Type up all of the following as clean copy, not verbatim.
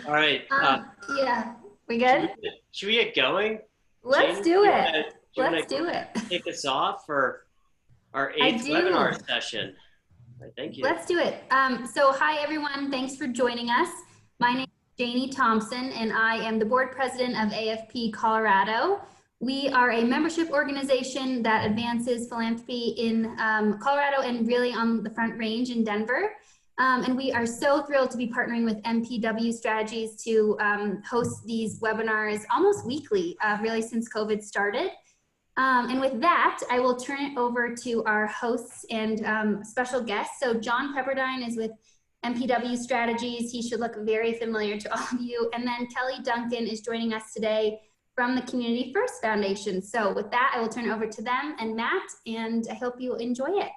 All right. Yeah, we Should we good? should we get going? Let's Jamie, do it. do you Let's wanna do it. kick us off for our I eighth webinar do. session? All right, thank you. Let's do it. So hi, everyone. Thanks for joining us. My name is Janie Thompson, and I am the board president of AFP Colorado. We are a membership organization that advances philanthropy in Colorado and really on the Front Range in Denver. And we are so thrilled to be partnering with MPW Strategies to host these webinars almost weekly, really since COVID started. And with that, I will turn it over to our hosts and special guests. So John Pepperdine is with MPW Strategies. He should look very familiar to all of you. And then Kelly Duncan is joining us today from the Community First Foundation. So with that, I will turn it over to them and Matt, and I hope you enjoy it.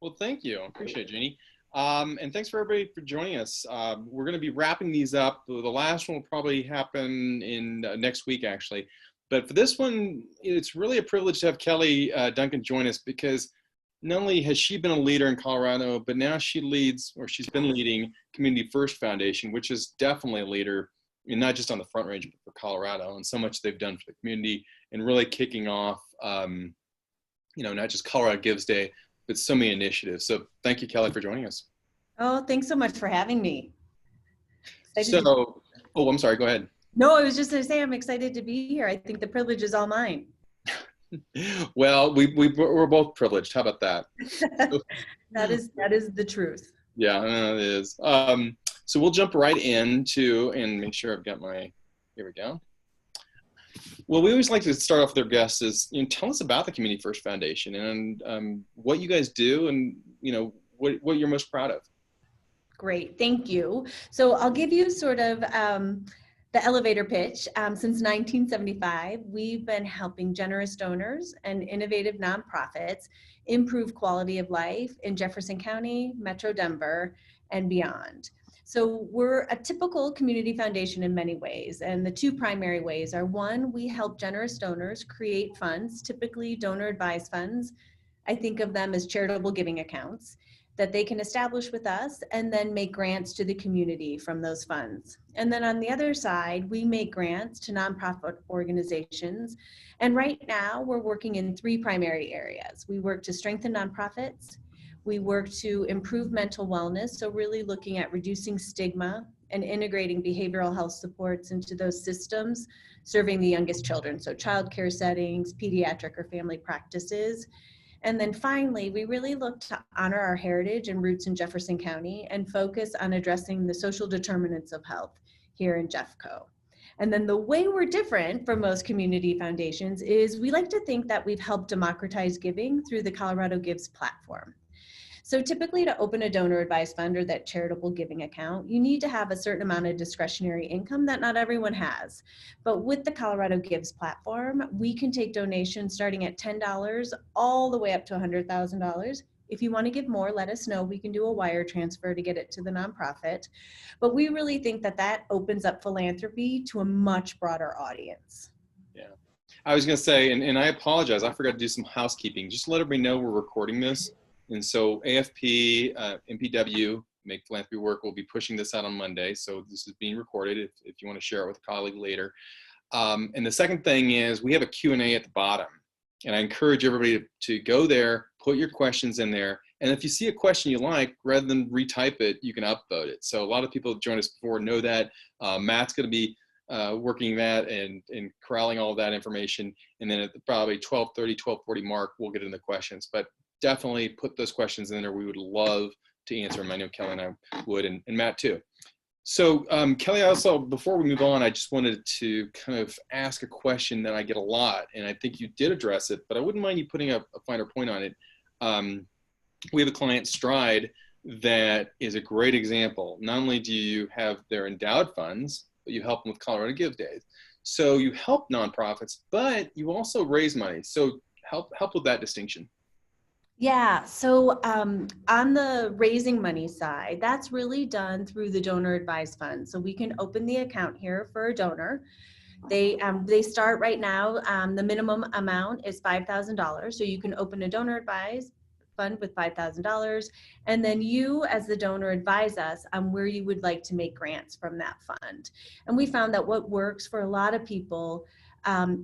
Well, thank you. I appreciate it, Jeannie. And thanks for everybody for joining us. We're going to be wrapping these up. The last one will probably happen in next week, actually. But for this one, it's really a privilege to have Kelly Duncan join us, because not only has she been a leader in Colorado, but now she leads, or she's been leading, Community First Foundation, which is definitely a leader, not just on the Front Range, but for Colorado, and so much they've done for the community, and really kicking off, not just Colorado Gives Day, but so many initiatives. So thank you, Kelly, for joining us. Oh, thanks so much for having me. Oh, I'm sorry, go ahead. No, I was just going to say I'm excited to be here. I think the privilege is all mine. Well, we're both privileged. How about that? That is the truth. Yeah, it is. So we'll jump right into, and make sure I've got my, here we go. Well, we always like to start off with our guests is, tell us about the Community First Foundation and what you guys do, and what you're most proud of. Great, thank you. So I'll give you sort of the elevator pitch. Since 1975, we've been helping generous donors and innovative nonprofits improve quality of life in Jefferson County, Metro Denver, and beyond. So we're a typical community foundation in many ways, and the two primary ways are: one, we help generous donors create funds, typically donor advised funds. I think of them as charitable giving accounts that they can establish with us, and then make grants to the community from those funds. And then on the other side, we make grants to nonprofit organizations. And right now we're working in three primary areas. We work to strengthen nonprofits. We work to improve mental wellness, so really looking at reducing stigma and integrating behavioral health supports into those systems, serving the youngest children, so childcare settings, pediatric or family practices. And then finally, we really look to honor our heritage and roots in Jefferson County and focus on addressing the social determinants of health here in Jeffco. And then the way we're different from most community foundations is we like to think that we've helped democratize giving through the Colorado Gives platform. So typically, to open a donor advised fund or that charitable giving account, you need to have a certain amount of discretionary income that not everyone has. But with the Colorado Gives platform, we can take donations starting at $10 all the way up to $100,000. If you want to give more, let us know. We can do a wire transfer to get it to the nonprofit. But we really think that that opens up philanthropy to a much broader audience. Yeah, I was going to say, and I apologize, I forgot to do some housekeeping. Just to let everybody know we're recording this. And so AFP, MPW, Make Philanthropy Work, will be pushing this out on Monday. So this is being recorded if you want to share it with a colleague later. And the second thing is we have a Q&A at the bottom. And I encourage everybody to go there, put your questions in there. And if you see a question you like, rather than retype it, you can upvote it. So a lot of people who joined us before know that. Matt's going to be working that and corralling all of that information. And then at probably 12:30, 12:40 mark, we'll get into the questions. But definitely put those questions in there. We would love to answer them. I know Kelly and I would, and Matt too. So Kelly, also, before we move on, I just wanted to kind of ask a question that I get a lot, and I think you did address it, but I wouldn't mind you putting a finer point on it. We have a client, Stride, that is a great example. Not only do you have their endowed funds, but you help them with Colorado Give Days. So you help nonprofits, but you also raise money. So help with that distinction. Yeah, so on the raising money side, that's really done through the donor advised fund. So we can open the account here for a donor. They start right now, the minimum amount is $5,000. So you can open a donor advised fund with $5,000. And then you as the donor advise us on where you would like to make grants from that fund. And we found that what works for a lot of people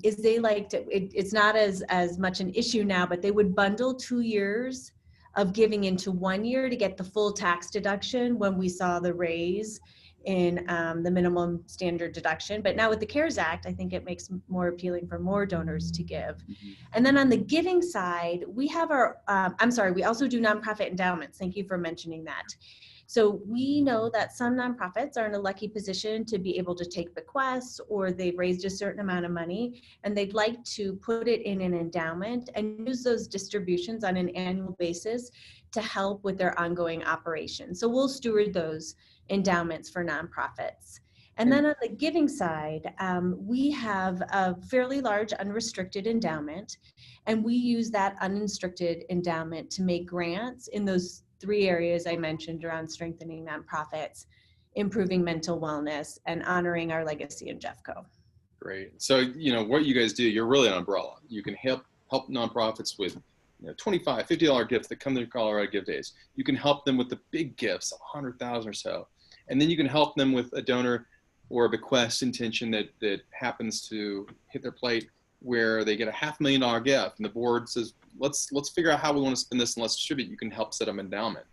is they like to, it's not as much an issue now, but they would bundle 2 years of giving into 1 year to get the full tax deduction when we saw the raise in the minimum standard deduction. But now with the CARES Act, I think it makes more appealing for more donors to give. And then on the giving side, we have our, we also do nonprofit endowments. Thank you for mentioning that. So we know that some nonprofits are in a lucky position to be able to take bequests, or they've raised a certain amount of money and they'd like to put it in an endowment and use those distributions on an annual basis to help with their ongoing operations. So we'll steward those endowments for nonprofits. And then on the giving side, we have a fairly large unrestricted endowment, and we use that unrestricted endowment to make grants in those 3 areas I mentioned around strengthening nonprofits, improving mental wellness, and honoring our legacy in Jeffco. Great. So, what you guys do, you're really an umbrella. You can help nonprofits with $25, $50 gifts that come to Colorado Give Days. You can help them with the big gifts, 100,000 or so. And then you can help them with a donor or a bequest intention that happens to hit their plate, where they get a $500,000 gift and the board says, let's figure out how we want to spend this and let's distribute. You can help set up an endowment.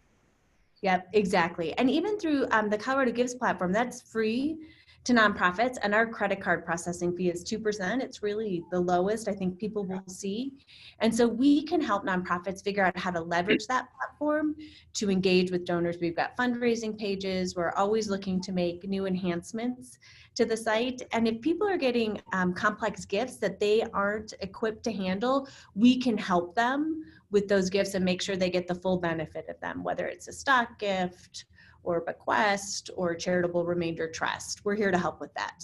Yep, exactly. And even through the Colorado Gives platform, that's free to nonprofits, and our credit card processing fee is 2%. It's really the lowest I think people will see. And so we can help nonprofits figure out how to leverage that platform to engage with donors. We've got fundraising pages. We're always looking to make new enhancements to the site. And if people are getting complex gifts that they aren't equipped to handle, we can help them with those gifts and make sure they get the full benefit of them, whether it's a stock gift or bequest or charitable remainder trust. We're here to help with that.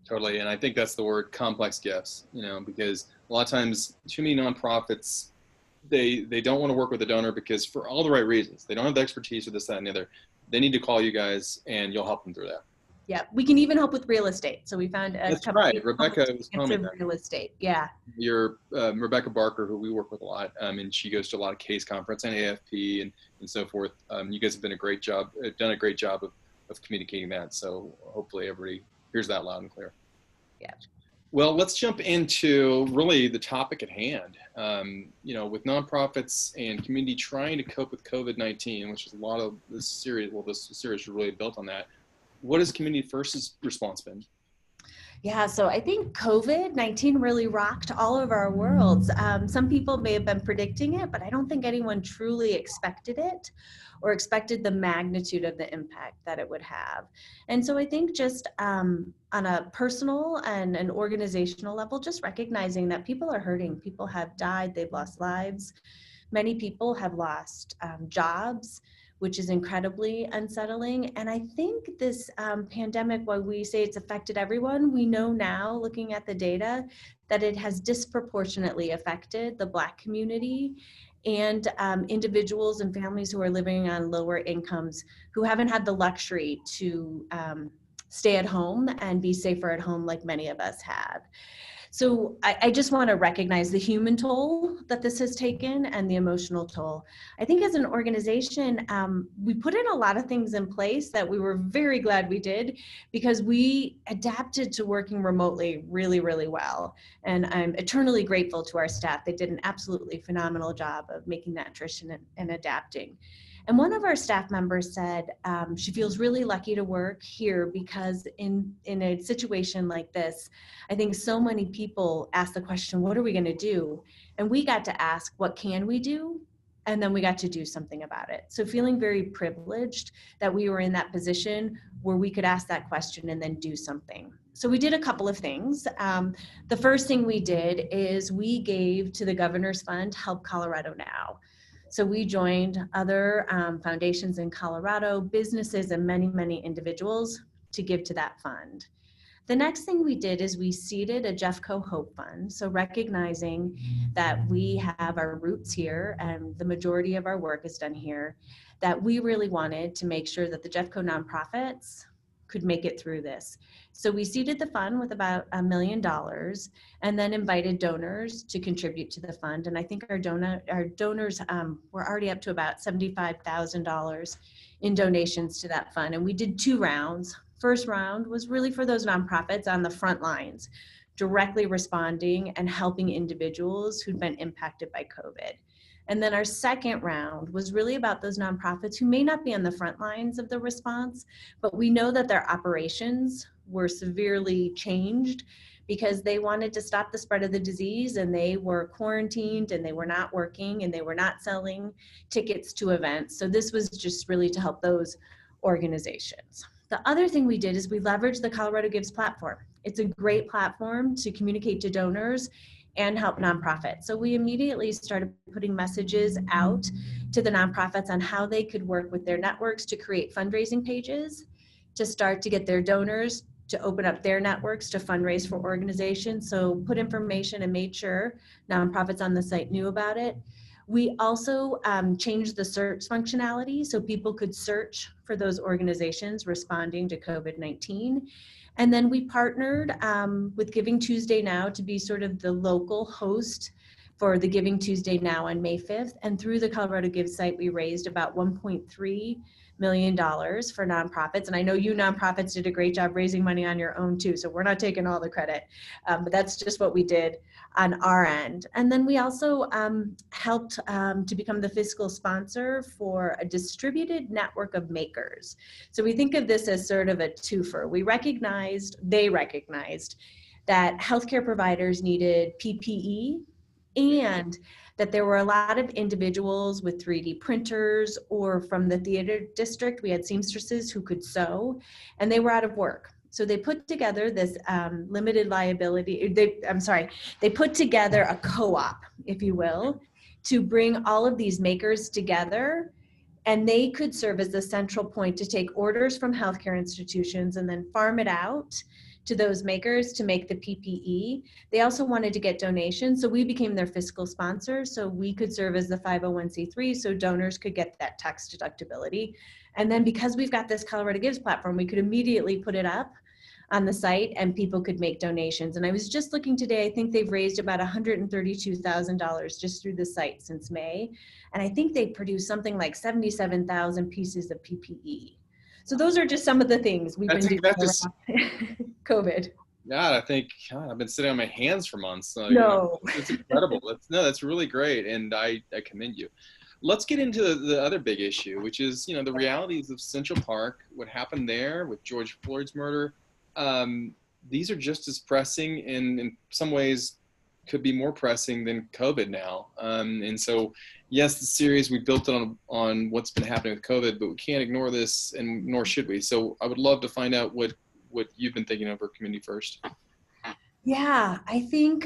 Totally. And I think that's the word, complex gifts, because a lot of times too many nonprofits, they don't want to work with a donor because for all the right reasons, they don't have the expertise or this, that, and the other. They need to call you guys and you'll help them through that. Yeah, we can even help with real estate. So we found a That's right. Rebecca was telling me that. Real estate, yeah. You're Rebecca Barker, who we work with a lot, and she goes to a lot of case conference and AFP and so forth. You guys have done a great job of communicating that. So hopefully everybody hears that loud and clear. Yeah. Well, let's jump into really the topic at hand. With nonprofits and community trying to cope with COVID-19, which is a lot of this series. Well, this series is really built on that. What has Community First's response been? Yeah, so I think COVID-19 really rocked all of our worlds. Some people may have been predicting it, but I don't think anyone truly expected it or expected the magnitude of the impact that it would have. And so I think just on a personal and an organizational level, just recognizing that people are hurting. People have died, they've lost lives. Many people have lost jobs, which is incredibly unsettling. And I think this pandemic, while we say it's affected everyone, we know now, looking at the data, that it has disproportionately affected the Black community and individuals and families who are living on lower incomes, who haven't had the luxury to stay at home and be safer at home like many of us have. So I just want to recognize the human toll that this has taken and the emotional toll. I think as an organization, we put in a lot of things in place that we were very glad we did, because we adapted to working remotely really, really well. And I'm eternally grateful to our staff. They did an absolutely phenomenal job of making that transition and adapting. And one of our staff members said she feels really lucky to work here because in a situation like this, I think so many people ask the question, what are we going to do? And we got to ask, what can we do? And then we got to do something about it. So feeling very privileged that we were in that position where we could ask that question and then do something. So we did a couple of things. The first thing we did is we gave to the Governor's Fund, Help Colorado Now. So we joined other foundations in Colorado, businesses, and many, many individuals to give to that fund. The next thing we did is we seeded a Jeffco Hope Fund. So recognizing that we have our roots here and the majority of our work is done here, that we really wanted to make sure that the Jeffco nonprofits could make it through this. So we seeded the fund with about $1 million and then invited donors to contribute to the fund. And I think our donors were already up to about $75,000 in donations to that fund. And we did 2 rounds. First round was really for those nonprofits on the front lines, directly responding and helping individuals who'd been impacted by COVID. And then our second round was really about those nonprofits who may not be on the front lines of the response, but we know that their operations were severely changed because they wanted to stop the spread of the disease, and they were quarantined, and they were not working, and they were not selling tickets to events. So this was just really to help those organizations. The other thing we did is we leveraged the Colorado Gives platform. It's a great platform to communicate to donors and help nonprofits. So we immediately started putting messages out to the nonprofits on how they could work with their networks to create fundraising pages, to start to get their donors to open up their networks to fundraise for organizations. So put information and made sure nonprofits on the site knew about it. We also changed the search functionality so people could search for those organizations responding to COVID-19. And then we partnered with Giving Tuesday Now to be sort of the local host for the Giving Tuesday Now on May 5th. And through the Colorado Gives site, we raised about $1.3 million for nonprofits. And I know you nonprofits did a great job raising money on your own too, so we're not taking all the credit, but that's just what we did on our end. And then we also helped to become the fiscal sponsor for a distributed network of makers. So we think of this as sort of a twofer. They recognized that healthcare providers needed PPE, and that there were a lot of individuals with 3D printers, or from the theater district, we had seamstresses who could sew, and they were out of work. So they put together this limited liability, they put together a co-op, if you will, to bring all of these makers together, and they could serve as the central point to take orders from healthcare institutions and then farm it out to those makers to make the PPE. They also wanted to get donations, so we became their fiscal sponsor, so we could serve as the 501c3, so donors could get that tax deductibility. And then because we've got this Colorado Gives platform, we could immediately put it up on the site and people could make donations. And I was just looking today, I think they've raised about $132,000 just through the site since May. And I think they produced something like 77,000 pieces of PPE. So those are just some of the things we've been doing around COVID. God, I think I've been sitting on my hands for months. So, no. It's incredible. That's really great. And I commend you. Let's get into the other big issue, which is, the realities of Central Park, what happened there with George Floyd's murder. These are just as pressing, and in some ways could be more pressing than COVID now. And so, yes, the series, we built it on what's been happening with COVID, but we can't ignore this, and nor should we. So I would love to find out what you've been thinking over Community First. Yeah, I think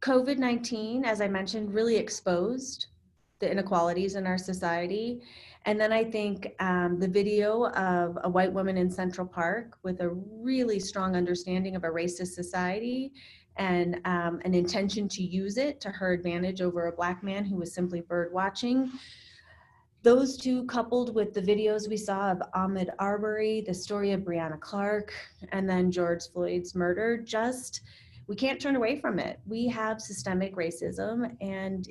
COVID-19, as I mentioned, really exposed the inequalities in our society. And then I think the video of a white woman in Central Park with a really strong understanding of a racist society and an intention to use it to her advantage over a Black man who was simply bird watching. Those two, coupled with the videos we saw of Ahmaud Arbery, the story of Breonna Clark, and then George Floyd's murder, we can't turn away from it. We have systemic racism, and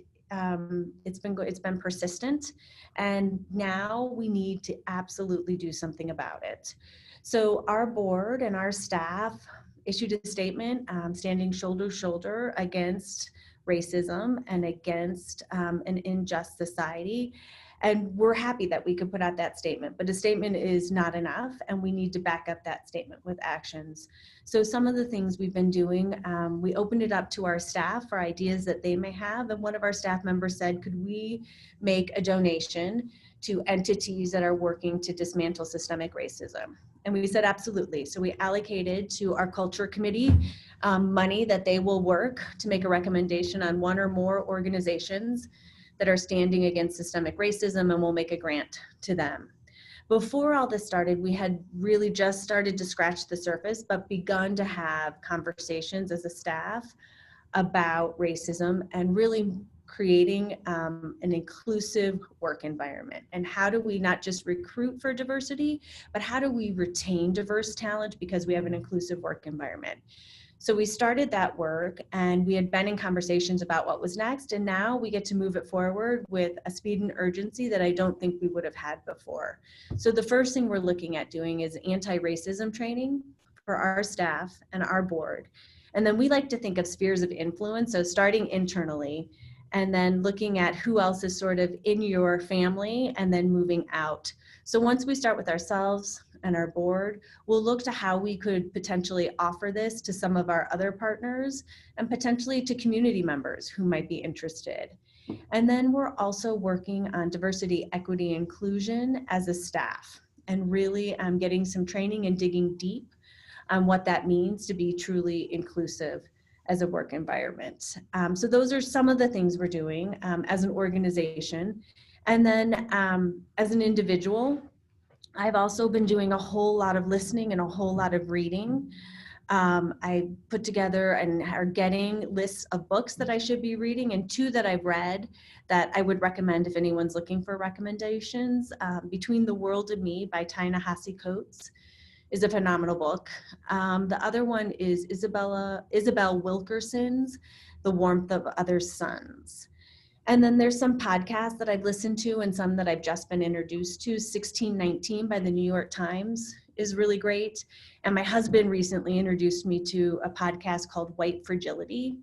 it's been persistent, and now we need to absolutely do something about it. So our board and our staff issued a statement standing shoulder to shoulder against racism and against an unjust society. And we're happy that we could put out that statement, but a statement is not enough, and we need to back up that statement with actions. So some of the things we've been doing, we opened it up to our staff for ideas that they may have, and one of our staff members said, could we make a donation to entities that are working to dismantle systemic racism? And we said absolutely. So we allocated to our culture committee money that they will work to make a recommendation on one or more organizations that are standing against systemic racism, and we'll make a grant to them. Before all this started, we had really just started to scratch the surface, but begun to have conversations as a staff about racism and really creating an inclusive work environment. And how do we not just recruit for diversity, but how do we retain diverse talent because we have an inclusive work environment? So we started that work, and we had been in conversations about what was next, and now we get to move it forward with a speed and urgency that I don't think we would have had before. So the first thing we're looking at doing is anti-racism training for our staff and our board. And then we like to think of spheres of influence, so starting internally, and then looking at who else is sort of in your family, and then moving out. So once we start with ourselves and our board, we'll look to how we could potentially offer this to some of our other partners and potentially to community members who might be interested. And then we're also working on diversity, equity, inclusion as a staff, and really getting some training and digging deep on what that means to be truly inclusive as a work environment. So those are some of the things we're doing as an organization. And then as an individual, I've also been doing a whole lot of listening and a whole lot of reading. I put together and are getting lists of books that I should be reading, and 2 that I've read that I would recommend if anyone's looking for recommendations. Between the World and Me by Ta-Nehisi Coates is a phenomenal book. The other one is Isabel Wilkerson's The Warmth of Other Suns. And then there's some podcasts that I've listened to and some that I've just been introduced to. 1619 by the New York Times is really great. And my husband recently introduced me to a podcast called White Fragility,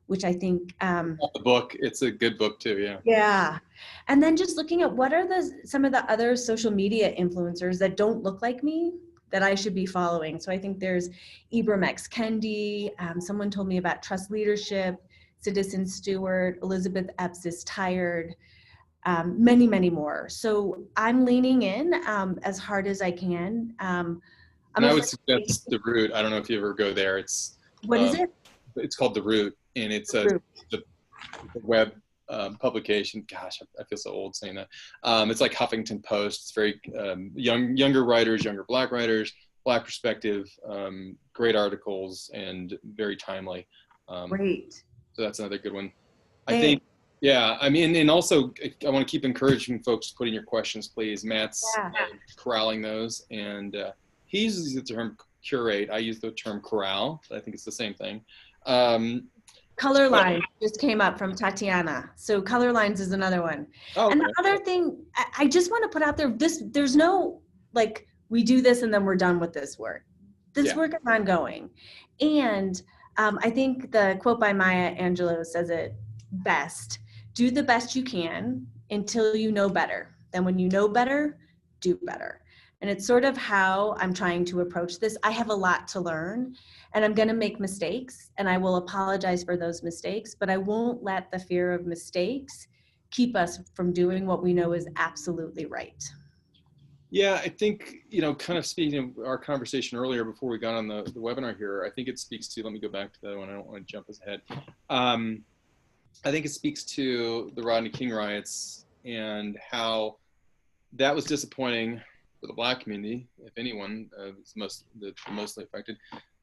which I think— the book, it's a good book too, yeah. Yeah. And then just looking at what are some of the other social media influencers that don't look like me that I should be following. So I think there's Ibram X. Kendi. Someone told me about Trust Leadership, Citizen Stewart, Elizabeth Epps is Tired, many, many more. So I'm leaning in as hard as I can. I would suggest The Root. I don't know if you ever go there. What is it? It's called The Root, and it's a web publication. Gosh, I feel so old saying that. It's like Huffington Post. It's very younger writers, younger Black writers, Black perspective, great articles, and very timely. Great. So that's another good one. I think, yeah, I mean, and also I want to keep encouraging folks to put in your questions, please. Matt's corralling those, and he uses the term curate. I use the term corral. I think it's the same thing. Color lines just came up from Tatiana. So color lines is another one. Oh, and the other thing I just want to put out there, there's no, like, we do this and then we're done with this work. This work is ongoing. And I think the quote by Maya Angelou says it best: do the best you can until you know better. Then when you know better, do better. And it's sort of how I'm trying to approach this. I have a lot to learn, and I'm going to make mistakes, and I will apologize for those mistakes, but I won't let the fear of mistakes keep us from doing what we know is absolutely right. Yeah, I think, kind of speaking of our conversation earlier before we got on the webinar here, I think it speaks to, let me go back to that one, I don't want to jump ahead. I think it speaks to the Rodney King riots and how that was disappointing for the Black community, if anyone, it's mostly affected.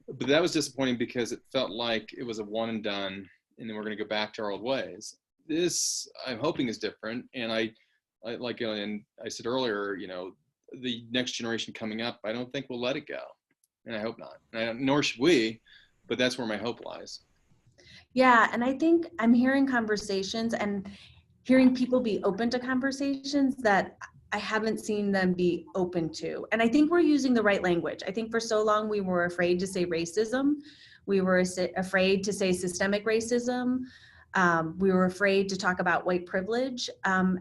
But that was disappointing because it felt like it was a one and done, and then we're going to go back to our old ways. This, I'm hoping, is different. And I said earlier, the next generation coming up, I don't think we'll let it go. And I hope not. Nor should we, but that's where my hope lies. Yeah, and I think I'm hearing conversations and hearing people be open to conversations that I haven't seen them be open to. And I think we're using the right language. I think for so long we were afraid to say racism. We were afraid to say systemic racism. We were afraid to talk about white privilege. And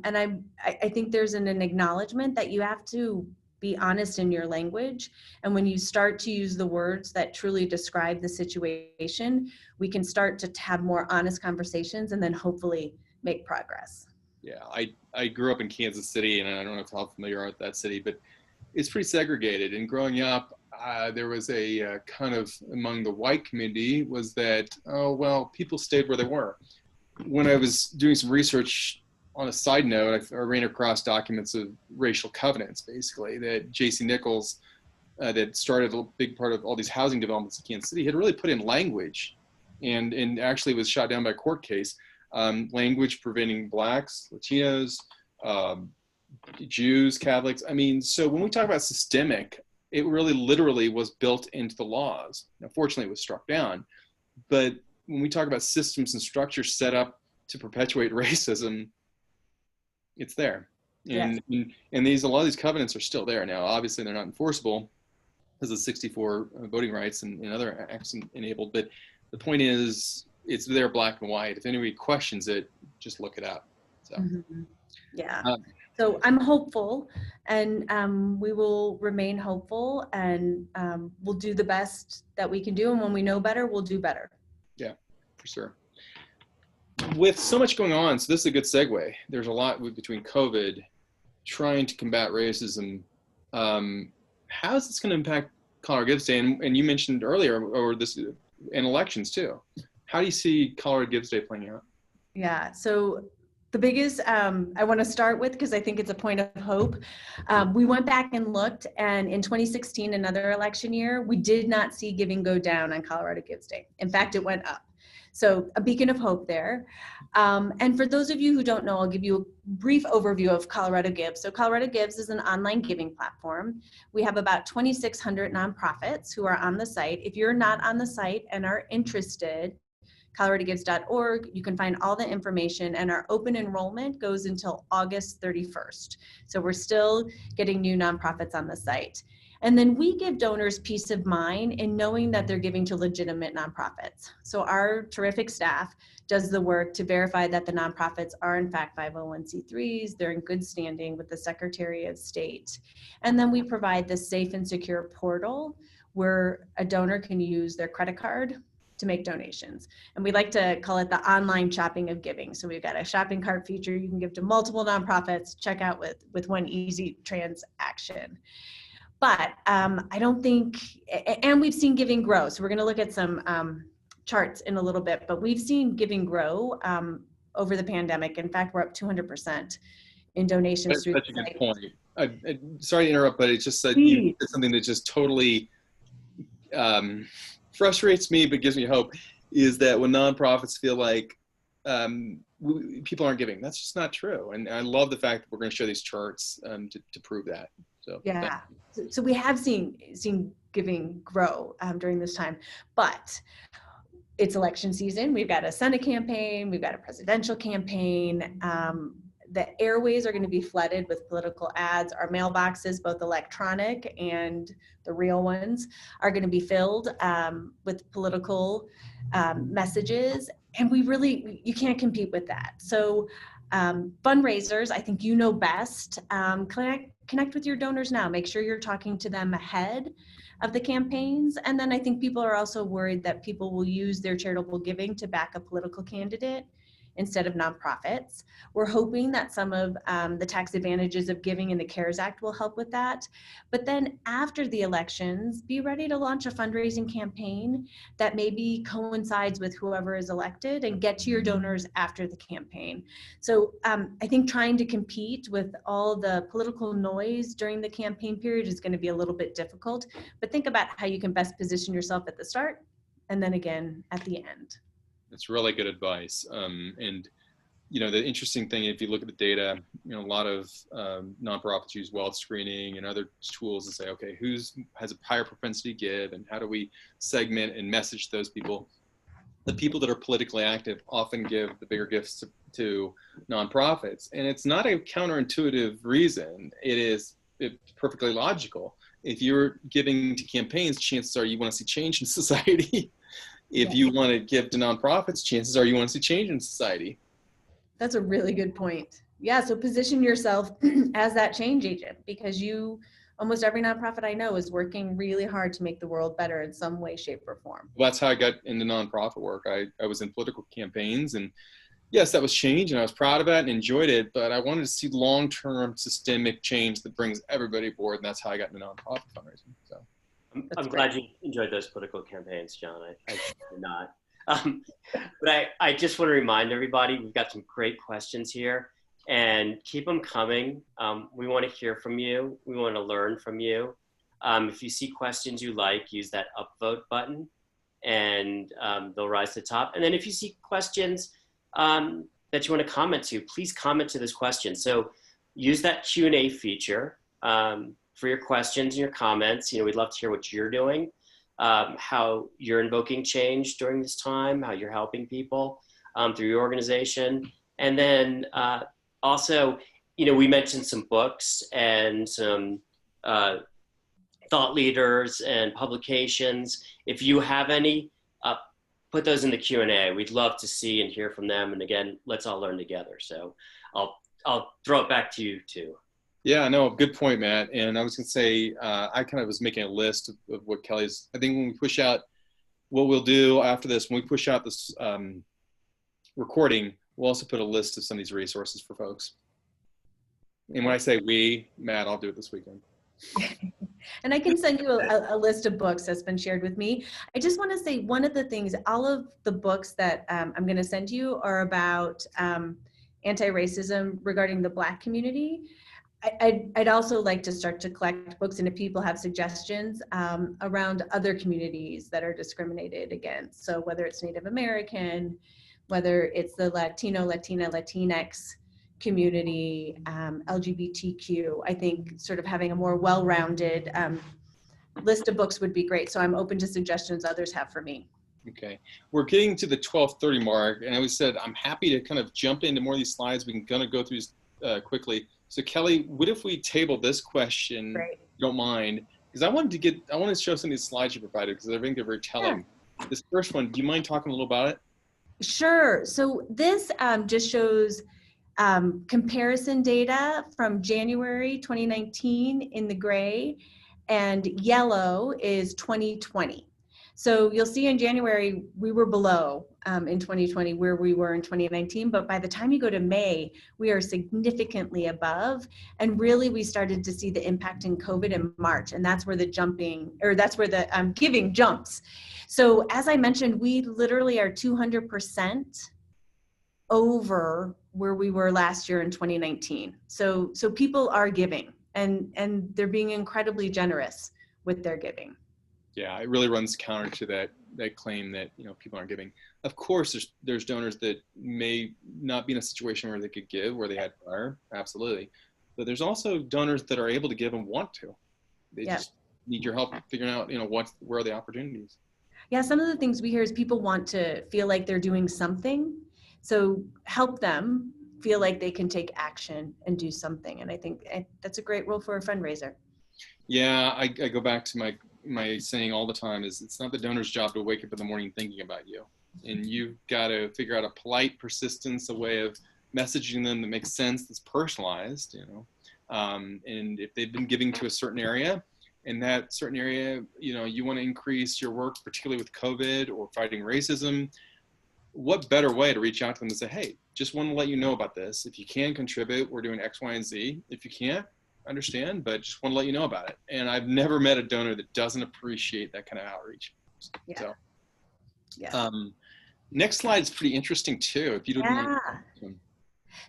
I think there's an acknowledgement that you have to be honest in your language. And when you start to use the words that truly describe the situation, we can start to have more honest conversations and then hopefully make progress. Yeah, I grew up in Kansas City, and I don't know how familiar you are with that city, but it's pretty segregated. And growing up, there was a kind of, among the white community, was that, oh, well, people stayed where they were. When I was doing some research, on a side note, I ran across documents of racial covenants, basically, that J.C. Nichols, that started a big part of all these housing developments in Kansas City, had really put in language, and actually was shot down by a court case, language preventing Blacks, Latinos, Jews, Catholics. I mean, so when we talk about systemic, it really literally was built into the laws. Now, fortunately, it was struck down. But when we talk about systems and structures set up to perpetuate racism, it's there. And, Yes. and a lot of these covenants are still there. Now, obviously, they're not enforceable because of 64 voting rights and other acts enabled. But the point is, it's there black and white. If anybody questions it, just look it up. So, Yeah. um, So I'm hopeful, and we will remain hopeful, and we'll do the best that we can do. And when we know better, we'll do better. yeah, for sure. With so much going on, so this is a good segue. There's a lot between COVID, trying to combat racism. How is this going to impact Colorado Gives Day? And you mentioned earlier, or this, and elections too. How do you see Colorado Gives Day playing out? Yeah. So the biggest I want to start with, because I think it's a point of hope. We went back and looked, and in 2016, another election year, we did not see giving go down on Colorado Gives Day. In fact, it went up. So a beacon of hope there. And for those of you who don't know, I'll give you a brief overview of Colorado Gives. So Colorado Gives is an online giving platform. We have about 2,600 nonprofits who are on the site. If you're not on the site and are interested, coloradogives.org, you can find all the information, and our open enrollment goes until August 31st. So we're still getting new nonprofits on the site. And then we give donors peace of mind in knowing that they're giving to legitimate nonprofits. So our terrific staff does the work to verify that the nonprofits are in fact 501c3s, they're in good standing with the Secretary of State. And then we provide this safe and secure portal where a donor can use their credit card to make donations. And we like to call it the online shopping of giving. So we've got a shopping cart feature you can give to multiple nonprofits, check out with one easy transaction. But I don't think, and we've seen giving grow. So we're going to look at some charts in a little bit, but we've seen giving grow over the pandemic. In fact, we're up 200% in donations. That's such a good point. Sorry to interrupt, but it's just that you did something that just totally frustrates me, but gives me hope, is that when nonprofits feel like people aren't giving, that's just not true. And I love the fact that we're going to show these charts to prove that. So yeah, so we have seen giving grow during this time, but it's election season. We've got a Senate campaign, we've got a presidential campaign. The airways are going to be flooded with political ads. Our mailboxes, both electronic and the real ones, are going to be filled with political messages. And you can't compete with that. So fundraisers, I think you know best. Connect with your donors now. Make sure you're talking to them ahead of the campaigns. And then I think people are also worried that people will use their charitable giving to back a political candidate instead of nonprofits. We're hoping that some of the tax advantages of giving in the CARES Act will help with that. But then after the elections, be ready to launch a fundraising campaign that maybe coincides with whoever is elected and get to your donors after the campaign. So I think trying to compete with all the political noise during the campaign period is going to be a little bit difficult, but think about how you can best position yourself at the start and then again at the end. It's really good advice. And, the interesting thing, if you look at the data, a lot of nonprofits use wealth screening and other tools to say, okay, who has a higher propensity to give, and how do we segment and message those people? The people that are politically active often give the bigger gifts to nonprofits. And it's not a counterintuitive reason. It's perfectly logical. If you're giving to campaigns, chances are you want to see change in society. If you want to give to nonprofits, chances are you want to see change in society. That's a really good point. Yeah, so position yourself as that change agent, because almost every nonprofit I know is working really hard to make the world better in some way, shape, or form. Well, that's how I got into nonprofit work. I was in political campaigns, and yes, that was change, and I was proud of it and enjoyed it, but I wanted to see long-term systemic change that brings everybody aboard, and that's how I got into nonprofit fundraising. So. I'm glad you enjoyed those political campaigns, John. I did not. But I just want to remind everybody, we've got some great questions here, and keep them coming. We want to hear from you. We want to learn from you. If you see questions you like, use that upvote button, and they'll rise to the top. And then if you see questions that you want to comment to, please comment to this question. So use that Q&A feature for your questions and your comments. You know, we'd love to hear what you're doing, how you're invoking change during this time, how you're helping people through your organization. And then also, you know, we mentioned some books and some thought leaders and publications. If you have any, put those in the Q&A. We'd love to see and hear from them. And again, let's all learn together. So I'll throw it back to you too. Yeah, no, good point, Matt. And I was going to say, I kind of was making a list of what Kelly's, I think when we push out, what we'll do after this, when we push out this recording, we'll also put a list of some of these resources for folks. And when I say we, Matt, I'll do it this weekend. And I can send you a list of books that's been shared with me. I just want to say one of the things, all of the books that I'm going to send you are about anti-racism regarding the Black community. I'd also like to start to collect books, and if people have suggestions around other communities that are discriminated against. So whether it's Native American, whether it's the Latino, Latina, Latinx community, LGBTQ, I think sort of having a more well-rounded list of books would be great. So I'm open to suggestions others have for me. Okay, we're getting to the 12:30 mark, and I always said I'm happy to kind of jump into more of these slides. We're going to go through these quickly. So Kelly, what if we table this question, Great. if you don't mind? Because I wanted to show some of these slides you provided because I think they're very telling. Yeah. This first one, do you mind talking a little about it? Sure. So this just shows comparison data from January 2019 in the gray, and yellow is 2020. So you'll see in January, we were below in 2020 where we were in 2019, but by the time you go to May, we are significantly above. And really, we started to see the impact in COVID in March, and that's where the giving jumps. So as I mentioned, we literally are 200% over where we were last year in 2019. So people are giving, and they're being incredibly generous with their giving. Yeah, it really runs counter to that claim that, you know, people aren't giving. Of course, there's donors that may not be in a situation where they could give, where they had prior, absolutely. But there's also donors that are able to give and want to. They just need your help figuring out, you know, where are the opportunities. Yeah, some of the things we hear is people want to feel like they're doing something. So help them feel like they can take action and do something. And I think that's a great role for a fundraiser. Yeah, I go back to my saying all the time is it's not the donor's job to wake up in the morning thinking about you. And you've got to figure out a polite persistence, a way of messaging them that makes sense, that's personalized, you know. And if they've been giving to a certain area, in that certain area, you know, you want to increase your work, particularly with COVID or fighting racism, what better way to reach out to them and say, hey, just want to let you know about this. If you can contribute, we're doing X, Y, and Z. If you can't, understand, but just want to let you know about it. And I've never met a donor that doesn't appreciate that kind of outreach. Yeah. So, yeah. Next slide is pretty interesting too. If you don't mind.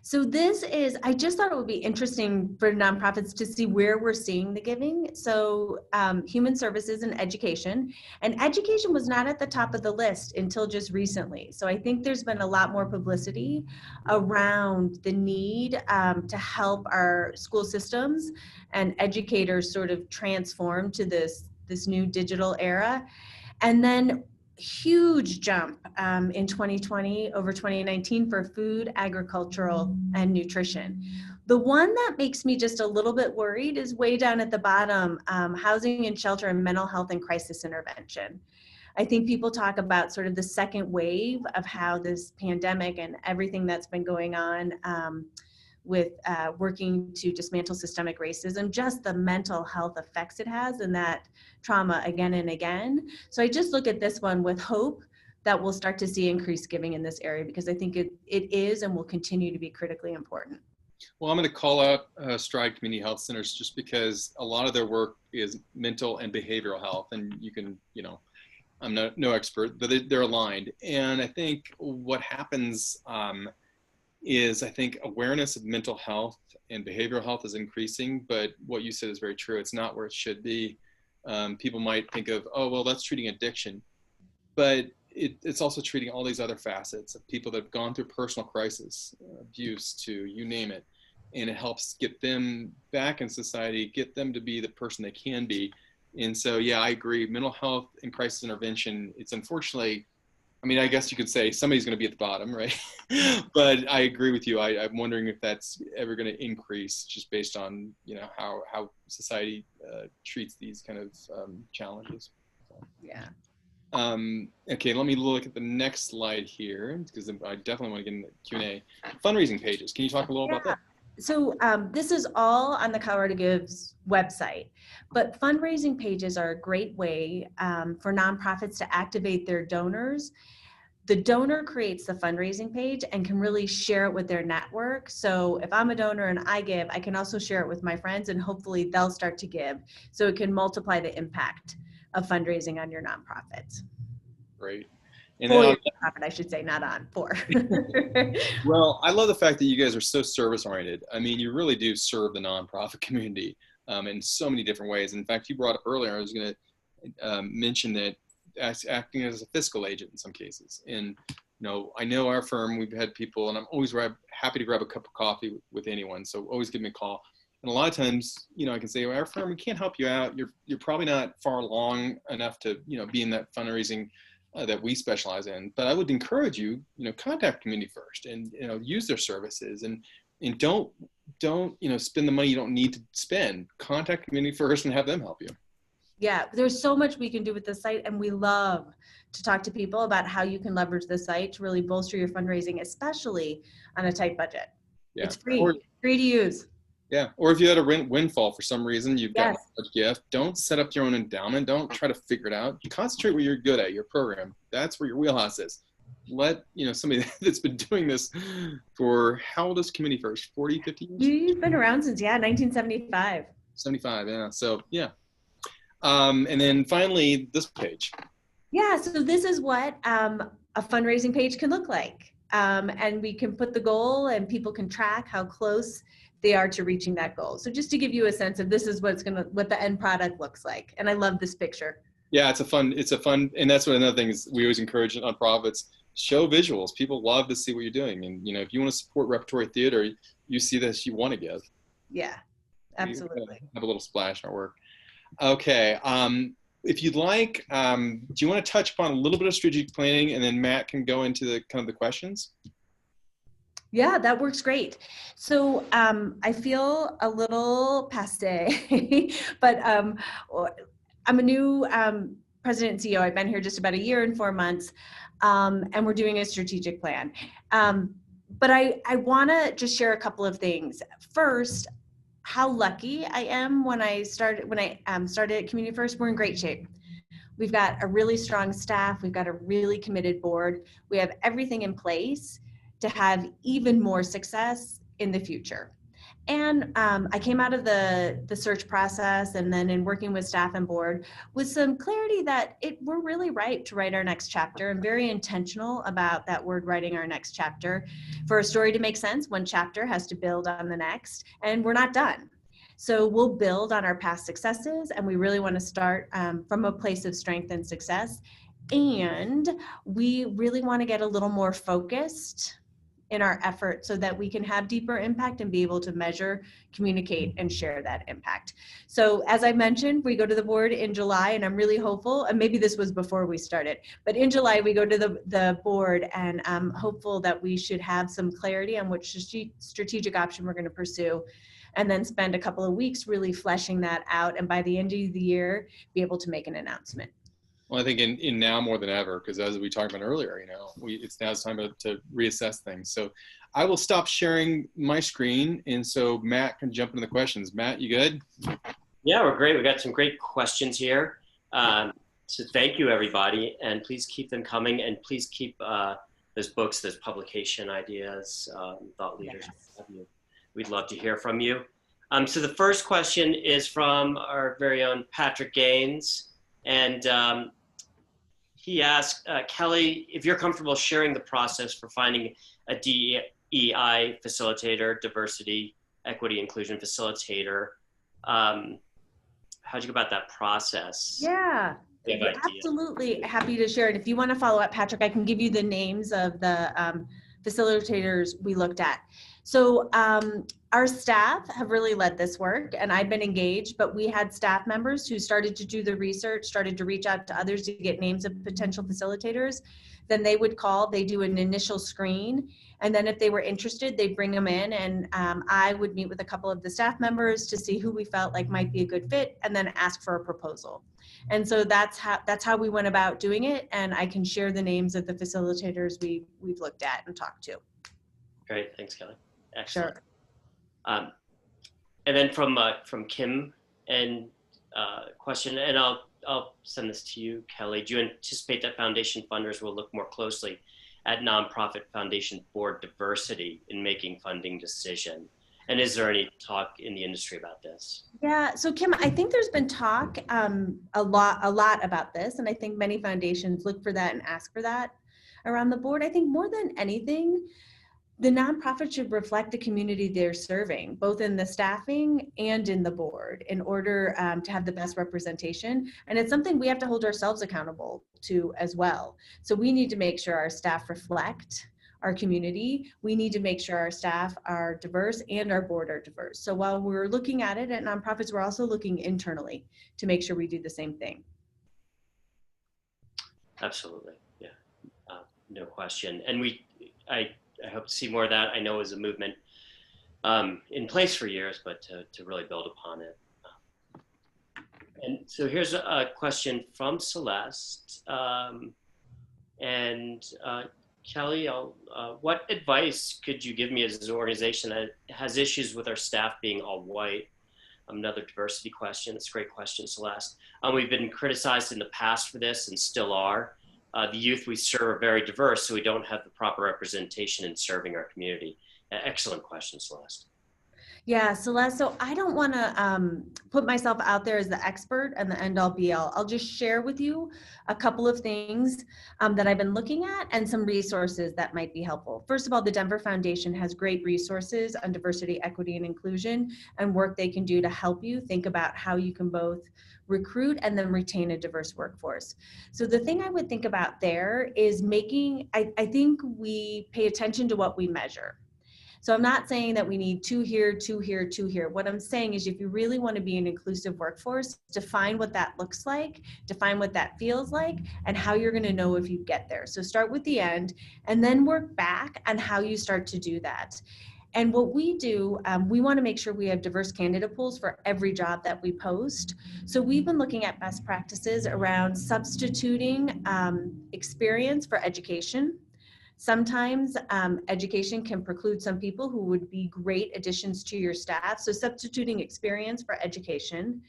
So this is, I just thought it would be interesting for nonprofits to see where we're seeing the giving. So human services and education was not at the top of the list until just recently. So I think there's been a lot more publicity around the need to help our school systems and educators sort of transform to this new digital era. And then huge jump in 2020 over 2019 for food, agricultural, and nutrition. The one that makes me just a little bit worried is way down at the bottom, housing and shelter and mental health and crisis intervention. I think people talk about sort of the second wave of how this pandemic and everything that's been going on with working to dismantle systemic racism, just the mental health effects it has and that trauma again and again. So I just look at this one with hope that we'll start to see increased giving in this area, because I think it is and will continue to be critically important. Well, I'm going to call out Stride Community Health Centers just because a lot of their work is mental and behavioral health, and you can, you know, I'm no expert, but they're aligned. And I think what happens is I think awareness of mental health and behavioral health is increasing, but what you said is very true. It's not where it should be. People might think of, oh, well, that's treating addiction. But it's also treating all these other facets of people that have gone through personal crisis, abuse, to you name it, and it helps get them back in society, get them to be the person they can be. And so, yeah, I agree. Mental health and crisis intervention, it's unfortunately, I mean, I guess you could say somebody's going to be at the bottom, right? But I agree with you. I'm wondering if that's ever going to increase just based on, you know, how society treats these kind of challenges. Yeah. Okay, let me look at the next slide here because I definitely want to get into Q&A. Fundraising pages. Can you talk a little about that? So this is all on the Colorado Gives website, but fundraising pages are a great way for nonprofits to activate their donors. The donor creates the fundraising page and can really share it with their network. So if I'm a donor and I give, I can also share it with my friends and hopefully they'll start to give. So it can multiply the impact of fundraising on your nonprofit. Great. And For then your nonprofit, I should say, not on, for. Well, I love the fact that you guys are so service oriented. I mean, you really do serve the nonprofit community in so many different ways. In fact, you brought up earlier, I was going to mention that acting as a fiscal agent in some cases. And, you know, I know our firm, we've had people, and I'm always happy to grab a cup of coffee with anyone. So always give me a call. And a lot of times, you know, I can say, well, our firm, we can't help you out. You're probably not far along enough to, you know, be in that fundraising that we specialize in. But I would encourage you, you know, contact community first and, you know, use their services and don't, you know, spend the money you don't need to spend. Contact community first and have them help you. Yeah, there's so much we can do with the site, and we love to talk to people about how you can leverage the site to really bolster your fundraising, especially on a tight budget. Yeah. It's free, free to use. Yeah, or if you had a windfall for some reason, you've got Yes. a gift, don't set up your own endowment. Don't try to figure it out. You concentrate what you're good at, your program. That's where your wheelhouse is. Let, you know, somebody that's been doing this for, how old is Community First? 40, 50 years? You've been around since, 1975. 75, yeah. So, yeah. And then finally, this page. Yeah, so this is what a fundraising page can look like. And we can put the goal and people can track how close they are to reaching that goal. So just to give you a sense of this is what the end product looks like. And I love this picture. Yeah, it's a fun, and that's what another thing is, we always encourage nonprofits, show visuals. People love to see what you're doing. And, you know, if you want to support repertory theater, you see this, you want to give. Yeah, absolutely. Have a little splash in our work. Okay. If you'd like, do you want to touch upon a little bit of strategic planning, and then Matt can go into the kind of the questions? Yeah, that works great. So I feel a little passe, but I'm a new president and CEO. I've been here just about a year and 4 months, and we're doing a strategic plan. But I want to just share a couple of things. First, how lucky I am when I started at Community First. We're in great shape. We've got a really strong staff. We've got a really committed board. We have everything in place to have even more success in the future. And I came out of the search process and then in working with staff and board with some clarity that we're really ripe to write our next chapter. I'm very intentional about that word, writing our next chapter. For a story to make sense, one chapter has to build on the next, and we're not done. So we'll build on our past successes, and we really want to start from a place of strength and success. And we really want to get a little more focused in our effort so that we can have deeper impact and be able to measure, communicate, and share that impact. So as I mentioned, we go to the board in July, and I'm really hopeful, and maybe this was before we started, but in July we go to the board, and I'm hopeful that we should have some clarity on which strategic option we're going to pursue, and then spend a couple of weeks really fleshing that out, and by the end of the year, be able to make an announcement. Well, I think in now more than ever, because as we talked about earlier, you know, it's now time to reassess things. So I will stop sharing my screen, and so Matt can jump into the questions. Matt, you good? Yeah, we're great. We got some great questions here. So thank you, everybody, and please keep them coming, and please keep those books, those publication ideas, thought leaders. Yes. We'd love to hear from you. So the first question is from our very own Patrick Gaines. And he asked, Kelly, if you're comfortable sharing the process for finding a DEI facilitator, diversity, equity, inclusion facilitator, how'd you go about that process? Yeah, You have idea? absolutely happy to share it. If you want to follow up, Patrick, I can give you the names of the facilitators we looked at. So our staff have really led this work, and I've been engaged, but we had staff members who started to do the research, started to reach out to others to get names of potential facilitators. Then they would call, they do an initial screen, and then if they were interested, they'd bring them in, and I would meet with a couple of the staff members to see who we felt like might be a good fit, and then ask for a proposal. And so that's how we went about doing it, and I can share the names of the facilitators we've looked at and talked to. Great, thanks, Kelly. Excellent. Sure. And then from Kim, and question, and I'll send this to you, Kelly. Do you anticipate that foundation funders will look more closely at nonprofit foundation board diversity in making funding decision? And is there any talk in the industry about this? Yeah, so Kim, I think there's been talk a lot about this, and I think many foundations look for that and ask for that around the board. I think more than anything, the nonprofit should reflect the community they're serving, both in the staffing and in the board, in order to have the best representation. And it's something we have to hold ourselves accountable to as well. So we need to make sure our staff reflect our community. We need to make sure our staff are diverse and our board are diverse. So while we're looking at it at nonprofits, we're also looking internally to make sure we do the same thing. Absolutely, yeah, no question. And I hope to see more of that. I know it was a movement in place for years, but to really build upon it. And so here's a question from Celeste. Kelly, what advice could you give me as an organization that has issues with our staff being all white? Another diversity question. It's a great question, Celeste. We've been criticized in the past for this and still are. The youth we serve are very diverse, so we don't have the proper representation in serving our community. Excellent question, Celeste. Yeah, Celeste, so I don't want to put myself out there as the expert and the end all be all. I'll just share with you a couple of things that I've been looking at and some resources that might be helpful. First of all, the Denver Foundation has great resources on diversity, equity, and inclusion, and work they can do to help you think about how you can both recruit and then retain a diverse workforce. So the thing I would think about there is I think we pay attention to what we measure. So I'm not saying that we need 2 here, 2 here, 2 here. What I'm saying is if you really want to be an inclusive workforce, define what that looks like, define what that feels like, and how you're going to know if you get there. So start with the end and then work back on how you start to do that. And what we do, we want to make sure we have diverse candidate pools for every job that we post. So we've been looking at best practices around substituting experience for education. Sometimes education can preclude some people who would be great additions to your staff. So substituting experience for education,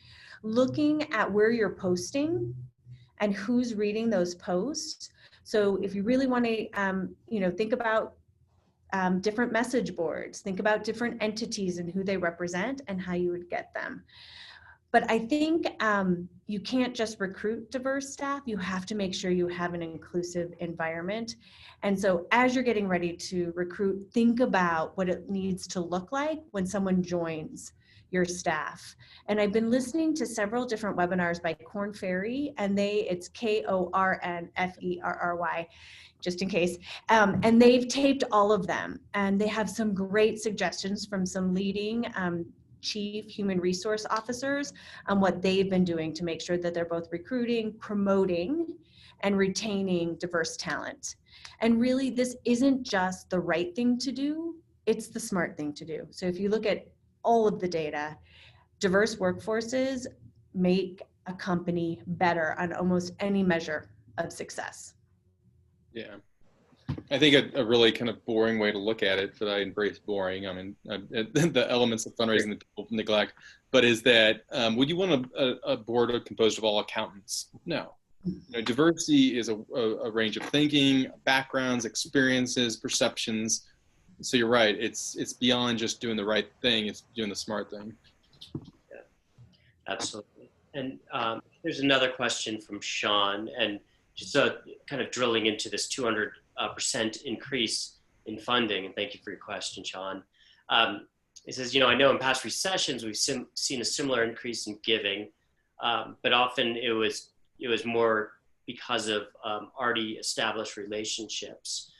looking at where you're posting and who's reading those posts. So if you really want to, think about different message boards, think about different entities and who they represent and how you would get them. But I think you can't just recruit diverse staff. You have to make sure you have an inclusive environment. And so as you're getting ready to recruit, think about what it needs to look like when someone joins your staff. And I've been listening to several different webinars by Korn Ferry, and it's KORNFERRY, just in case. And they've taped all of them. And they have some great suggestions from some leading chief human resource officers on what they've been doing to make sure that they're both recruiting, promoting, and retaining diverse talent. And really, this isn't just the right thing to do, it's the smart thing to do. So if you look at all of the data, diverse workforces make a company better on almost any measure of success. Yeah. I think a really kind of boring way to look at it, but I embrace boring. I mean, the elements of fundraising that people neglect, but is that would you want a board composed of all accountants? No. Diversity is a range of thinking, backgrounds, experiences, perceptions. So you're right. It's beyond just doing the right thing. It's doing the smart thing. Yeah, absolutely. And there's another question from Sean, and just kind of drilling into this 200% increase in funding. And thank you for your question, Sean. It says, I know in past recessions, we've seen a similar increase in giving. but often it was more because of already established relationships.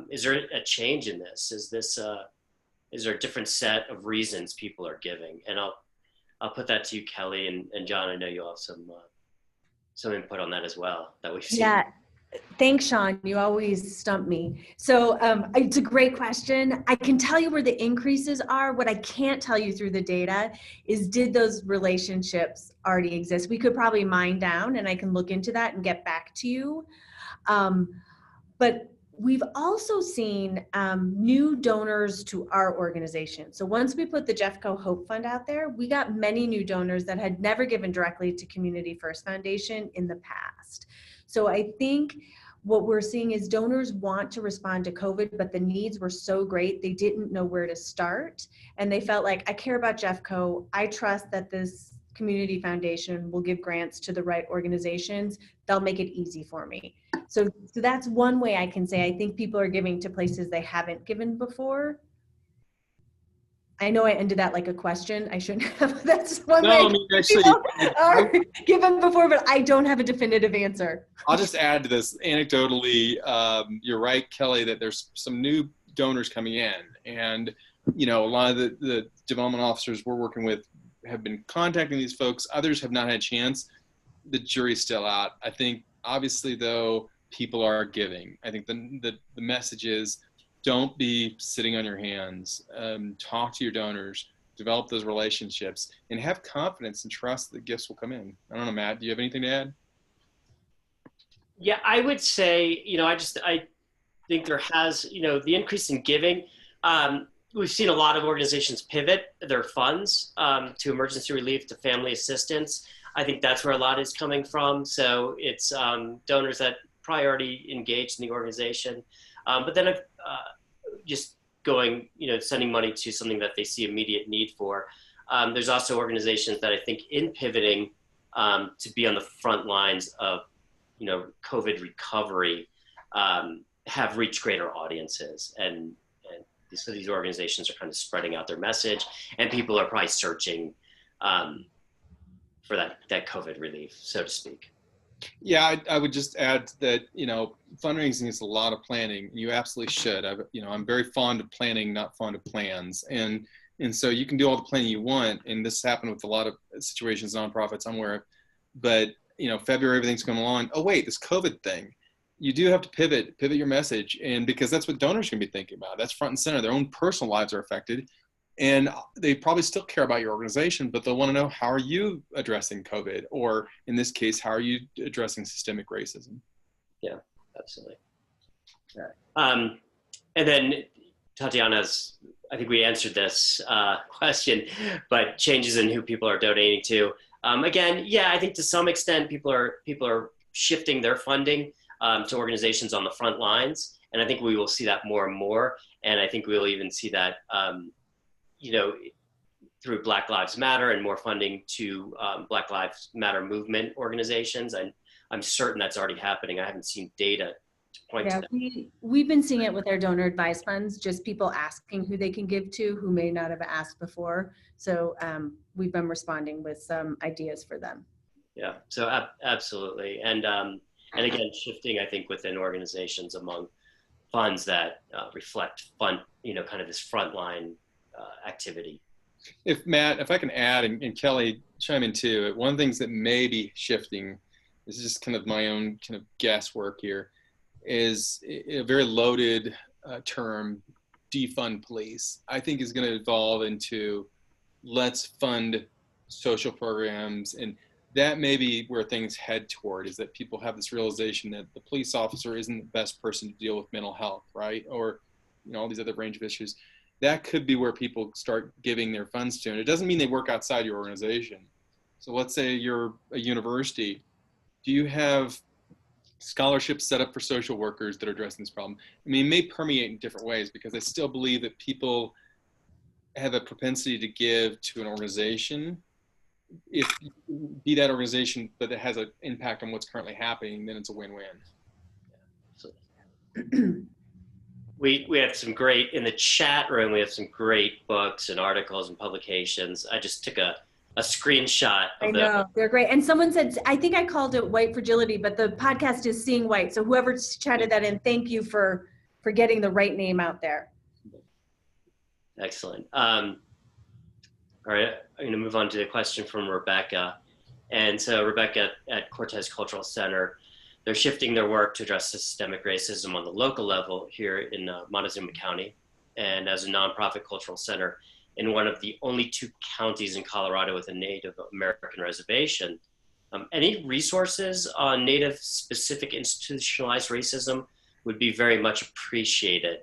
Is there a change in this? Is there a different set of reasons people are giving? And I'll put that to you, Kelly, and John. I know you'll have some input on that as well that we've seen. Yeah. Thanks, Sean. You always stump me. So it's a great question. I can tell you where the increases are. What I can't tell you through the data is, did those relationships already exist? We could probably mine down, and I can look into that and get back to you. But we've also seen new donors to our organization. So once we put the Jeffco Hope Fund out there, we got many new donors that had never given directly to Community First Foundation in the past. So I think what we're seeing is donors want to respond to COVID, but the needs were so great, they didn't know where to start. And they felt like, I care about Jeffco. I trust that this community foundation will give grants to the right organizations. They'll make it easy for me. So that's one way I can say, I think people are giving to places they haven't given before. I know I ended that like a question. I shouldn't have. That's one way. No, I mean, actually, are given before, but I don't have a definitive answer. I'll just add to this anecdotally. You're right, Kelly, that there's some new donors coming in, and a lot of the development officers we're working with have been contacting these folks. Others have not had a chance. The jury's still out. I think, obviously, though, people are giving. I think the message is, don't be sitting on your hands. Talk to your donors, develop those relationships, and have confidence and trust that gifts will come in. I don't know, Matt, do you have anything to add? Yeah, I would say, I think there has, the increase in giving. We've seen a lot of organizations pivot their funds to emergency relief, to family assistance. I think that's where a lot is coming from. So it's donors that probably already engaged in the organization. But then just going, sending money to something that they see immediate need for. There's also organizations that I think in pivoting to be on the front lines of, COVID recovery have reached greater audiences. And so these organizations are kind of spreading out their message, and people are probably searching for that COVID relief, so to speak. Yeah, I would just add that, fundraising is a lot of planning. You absolutely should. I'm very fond of planning, not fond of plans. And so you can do all the planning you want. And this happened with a lot of situations, nonprofits I'm aware of. But, February, everything's going along. Oh, wait, this COVID thing. You do have to pivot your message. And because that's what donors can be thinking about. That's front and center. Their own personal lives are affected. And they probably still care about your organization, but they'll want to know, how are you addressing COVID? Or in this case, how are you addressing systemic racism? Yeah, absolutely. Yeah. And then Tatiana's, I think we answered this question, but changes in who people are donating to. Again, yeah, I think to some extent people are shifting their funding to organizations on the front lines. And I think we will see that more and more. And I think we'll even see that through Black Lives Matter and more funding to Black Lives Matter movement organizations. And I'm certain that's already happening. I haven't seen data to point to that. We've been seeing it with our donor advised funds, just people asking who they can give to who may not have asked before. So we've been responding with some ideas for them. Yeah, so absolutely. And again, shifting, I think, within organizations among funds that reflect kind of this frontline activity. If I can add, and Kelly chime in too, one of the things that may be shifting, this is just kind of my own kind of guesswork here, is a very loaded term, defund police, I think is going to evolve into let's fund social programs. And that may be where things head toward, is that people have this realization that the police officer isn't the best person to deal with mental health, right? Or, all these other range of issues. That could be where people start giving their funds to. And it doesn't mean they work outside your organization. So let's say you're a university. Do you have scholarships set up for social workers that are addressing this problem? I mean, it may permeate in different ways, because I still believe that people have a propensity to give to an organization. If be that organization, but it has an impact on what's currently happening, then it's a win-win. So. We have some great, in the chat room, we have some great books and articles and publications. I just took a a screenshot I of know, they're great. And someone said, I think I called it white fragility, but the podcast is Seeing White. So whoever chatted that in, thank you for getting the right name out there. Excellent. All right, I'm going to move on to a question from Rebecca. And so Rebecca at Cortez Cultural Center, they're shifting their work to address systemic racism on the local level here in Montezuma County. And as a nonprofit cultural center in one of the only 2 counties in Colorado with a Native American reservation, any resources on Native specific institutionalized racism would be very much appreciated.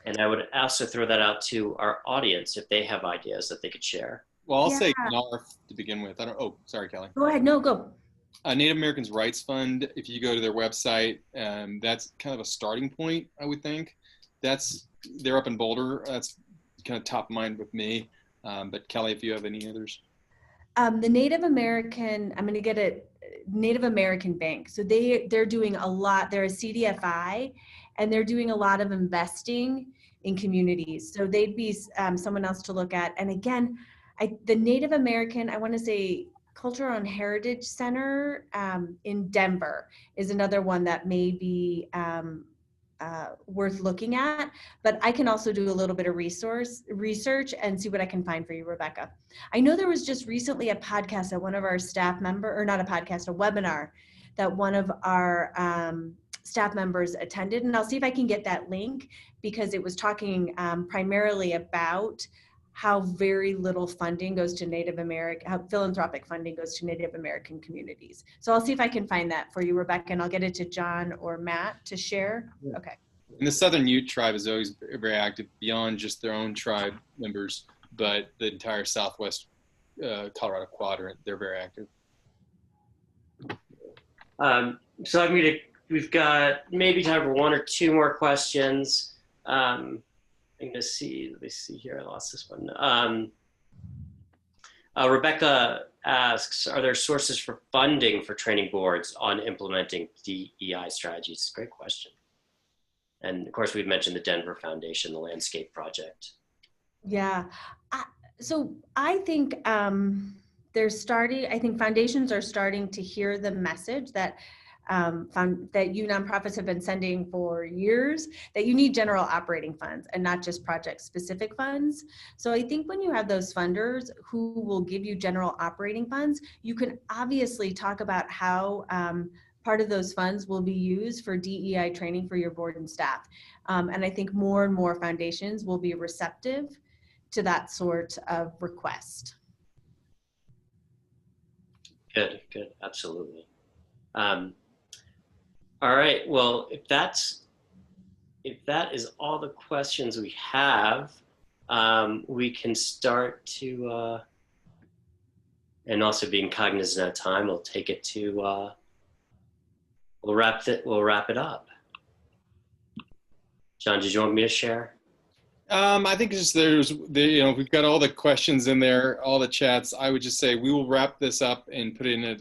And I would also throw that out to our audience if they have ideas that they could share. Well, I'll Yeah. say NARF to begin with. Oh, sorry, Kelly. Go ahead. No, go. Native Americans Rights Fund, if you go to their website, that's kind of a starting point, I would think. They're up in Boulder. That's kind of top of mind with me. But Kelly, if you have any others. The Native American, I'm going to get it, Native American Bank. So they're doing a lot. They're a CDFI, and they're doing a lot of investing in communities. So they'd be someone else to look at. And again, the Native American, I want to say Cultural and Heritage Center in Denver is another one that may be worth looking at, but I can also do a little bit of research and see what I can find for you, Rebecca. I know there was just recently a podcast that one of our staff member, or not a podcast, a webinar that one of our staff members attended, and I'll see if I can get that link, because it was talking primarily about how very little funding goes to Native American, how philanthropic funding goes to Native American communities. So I'll see if I can find that for you, Rebecca, and I'll get it to John or Matt to share. Yeah. Okay. And the Southern Ute Tribe is always very active beyond just their own tribe members, but the entire Southwest Colorado quadrant, they're very active. So we've got maybe time for 1 or 2 more questions. I'm going to see, let me see here, I lost this one. Rebecca asks, are there sources for funding for training boards on implementing DEI strategies? Great question. And of course, we've mentioned the Denver Foundation, the Landscape Project. Yeah. So I think I think foundations are starting to hear the message that that you nonprofits have been sending for years, that you need general operating funds and not just project specific funds. So I think when you have those funders who will give you general operating funds, you can obviously talk about how part of those funds will be used for DEI training for your board and staff. And I think more and more foundations will be receptive to that sort of request. Good, absolutely. All right, well, if that is all the questions we have, we can start to, and also being cognizant of time, we'll take it to, we'll wrap it up. John, did you want me to share? I think just we've got all the questions in there, all the chats. I would just say we will wrap this up and put in a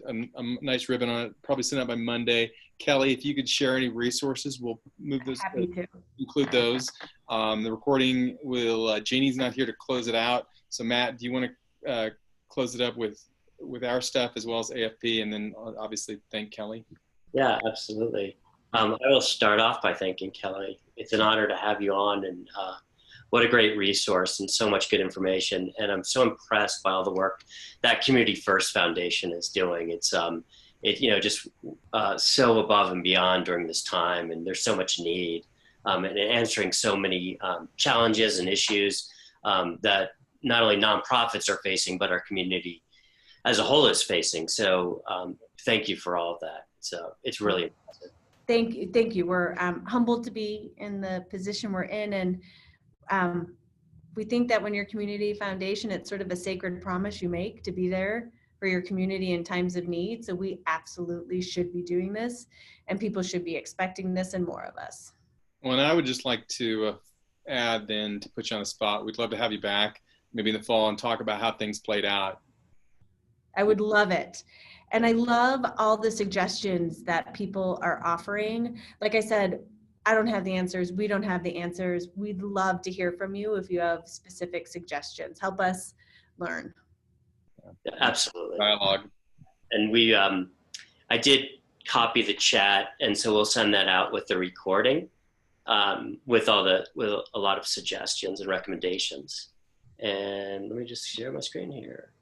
nice ribbon on it, probably send out by Monday. Kelly, if you could share any resources, we'll move those, include those. The recording will, Janie's not here to close it out. So Matt, do you want to close it up with our stuff as well as AFP, and then obviously thank Kelly? Yeah, absolutely. I will start off by thanking Kelly. It's an honor to have you on, and what a great resource and so much good information. And I'm so impressed by all the work that Community First Foundation is doing. It's just so above and beyond during this time, and there's so much need, and answering so many challenges and issues that not only nonprofits are facing, but our community as a whole is facing. So thank you for all of that. So it's really impressive. Thank you. We're humbled to be in the position we're in, and we think that when you're community foundation, it's sort of a sacred promise you make to be there for your community in times of need. So we absolutely should be doing this, and people should be expecting this and more of us. Well, and I would just like to add then, to put you on the spot, we'd love to have you back maybe in the fall and talk about how things played out. I would love it. And I love all the suggestions that people are offering. Like I said, I don't have the answers. We don't have the answers. We'd love to hear from you if you have specific suggestions. Help us learn. Absolutely. dialogue. And we, I did copy the chat, and so we'll send that out with the recording, with a lot of suggestions and recommendations. And let me just share my screen here.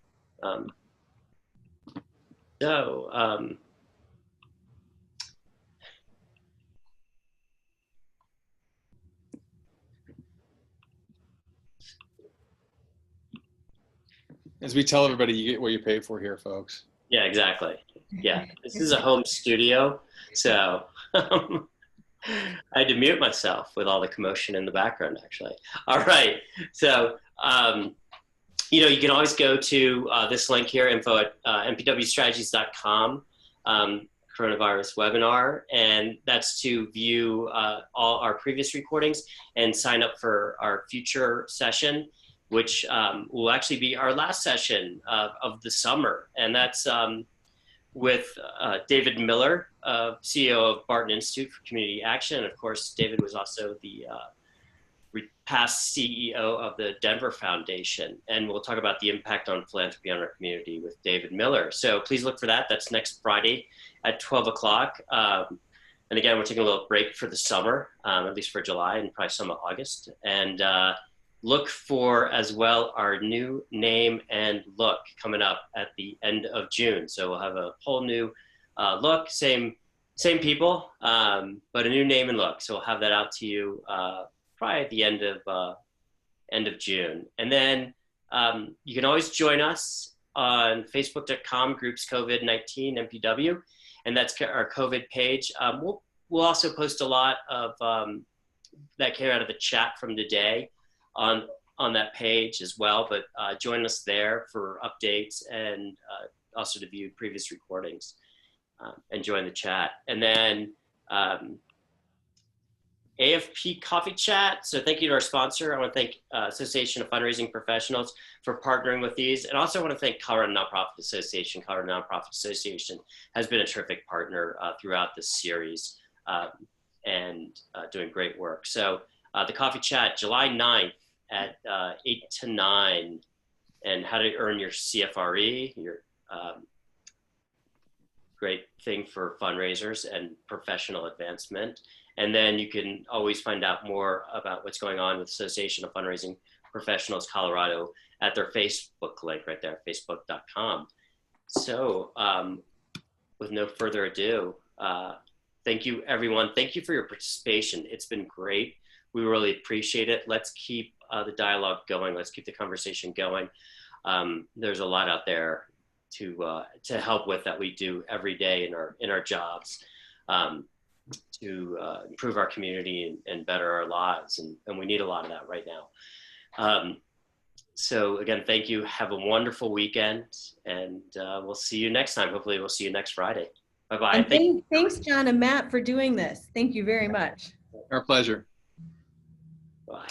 As we tell everybody, you get what you pay for here, folks. Yeah, exactly. Yeah, this is a home studio, so I had to mute myself with all the commotion in the background, actually. All right, so you can always go to this link here, info@mpwstrategies.com, coronavirus webinar, and that's to view all our previous recordings and sign up for our future session, which will actually be our last session of the summer. And that's with David Miller, CEO of Barton Institute for Community Action. And of course, David was also the past CEO of the Denver Foundation. And we'll talk about the impact on philanthropy on our community with David Miller. So please look for that. That's next Friday at 12 o'clock. And again, we're taking a little break for the summer, at least for July and probably some of August. And look for as well our new name and look coming up at the end of June. So we'll have a whole new look, same people, but a new name and look. So we'll have that out to you probably at the end of June. And then you can always join us on facebook.com groups COVID-19 MPW, and that's our COVID page. We'll also post a lot of that came out of the chat from today on that page as well, but join us there for updates and also to view previous recordings and join the chat. And then AFP Coffee Chat. So thank you to our sponsor. I want to thank Association of Fundraising Professionals for partnering with these. And also I want to thank Colorado Nonprofit Association. Colorado Nonprofit Association has been a terrific partner throughout this series and doing great work. So the Coffee Chat, July 9th at 8 to 9, and how to earn your CFRE, your great thing for fundraisers and professional advancement. And then you can always find out more about what's going on with Association of Fundraising Professionals Colorado at their Facebook link right there, facebook.com. So with no further ado, thank you, everyone. Thank you for your participation. It's been great. We really appreciate it. Let's keep the dialogue going. Let's keep the conversation going. There's a lot out there to help with that we do every day in our jobs. To improve our community and better our lives. And we need a lot of that right now. So again, thank you. Have a wonderful weekend, and we'll see you next time. Hopefully we'll see you next Friday. Bye-bye. Thanks, John and Matt, for doing this. Thank you very much. Our pleasure. Bye.